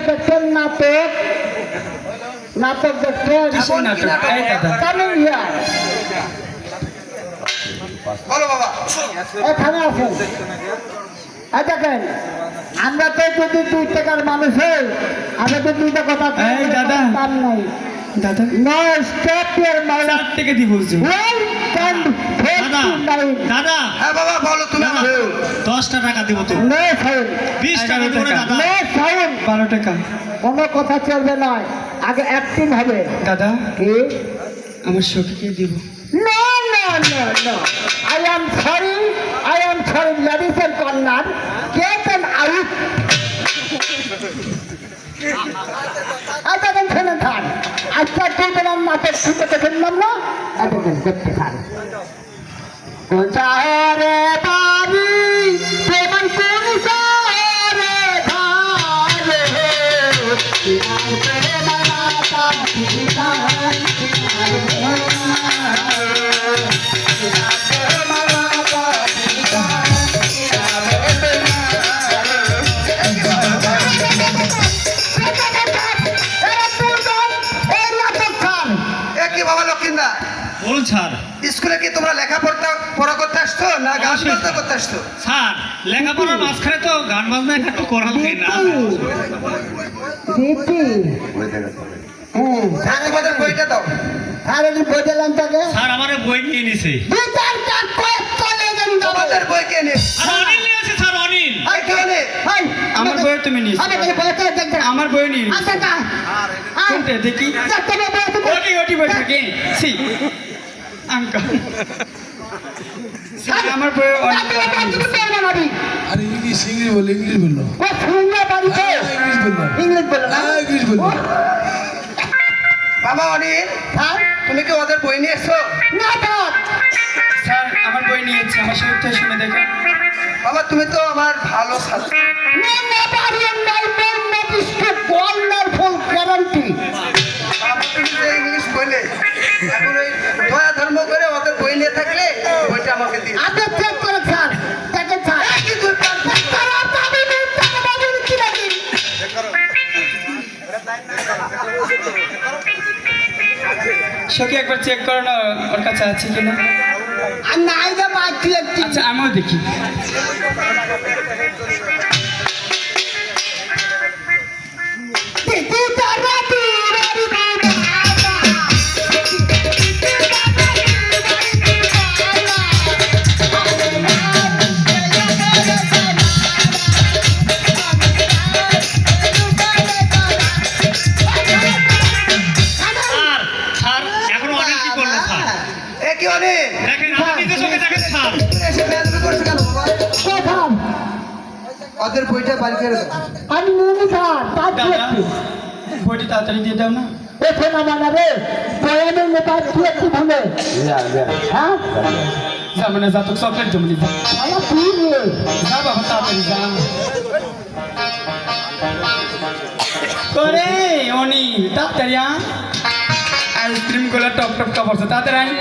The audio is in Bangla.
দেখছেন নাটক নাটক দেখছেন কামিং হিয়ার বলো বাবা এখানে আছেন দেখেন আমরা তো যদি 2 টাকার মানুষ হই আমরা তো 2টা কথা দাদা পান নাই দাদা নো স্টপ ইয়ার মাইলা 4 টাকা দিব দাদা হ্যাঁ বাবা বলো তুমি 10টা টাকা দিব তো নো সাউন্ড 20 টাকা দিব দাদা নো সাউন্ড 12 টাকা কোনো কথা চলবে না আগে অ্যাক্টিং হবে দাদা কি আমার সখীকে দিব no no no no I am sorry ladies and corner get in out দেখেন শুনে থান আজকে দুজনের নাচের শুনতে দেখলাম না দেখেন দেখতে থান কোথায় বাড়ি তোমার কোন শহরে ধারে বাবা লক্ষিন্দা বল স্যার স্কুলে কি তোমরা পড়া করতে আসছো না গান বাজনা করতে আসছো স্যার লেখাপড়ার মাঝখানে তো গান বাজনা একটু করা লাগে না দীপ্তি তোমাদের বইটা দাও আর এই বই দিলাম তাকে স্যার আমার বই নিয়ে নিছে তোমাদের বই কে নে আর অনিল নিয়ে আছে স্যার অনিল আই কে নে আমার বই তুমি নিছ আমার বই নিয়ে কোনটা দেখি ওটি বই থাকে সি আঙ্কা স্যার আমার বই अरे इंग्लिश बोलो इंग्लिश बोलो বাবা অনিল তুমি কি ওদের বই নিয়ে এসছো স্যার আমার বই নিয়েছে আমার সাথে শুনে দেখো বাবা তুমি তো আমার ভালো ছাত্র বাবা তুমি যে ইংলিশ বইলে এখন ওই দয়া ধর্ম করে ওদের বই নিয়ে থাকলে বইটা আমাকে দিয়ে সখী একবার চেক করো না ওর কাছে আছে কিনা আচ্ছা আমিও দেখি কি অনিল দেখেন আপনি নিজে চোখে দেখেন স্যার এসে বেয়াদবি করছো কেন বাবা ওদের বইটা বাড়ি করে দাও আমি নিয়ে স্যার বইটি তাড়াতাড়ি দিয়ে দাও না এখন আমার রে বয়ানের নেপাল কি একটু ভুলে হ্যাঁ সামনে যা তো চকলেট জমনি যা আমার কি রে যা বাবা তাড়াতাড়ি যা করে অনি তাড়াতাড়ি আইসক্রিম গুলো টপ টপ কাপড় তাড়াতাড়ি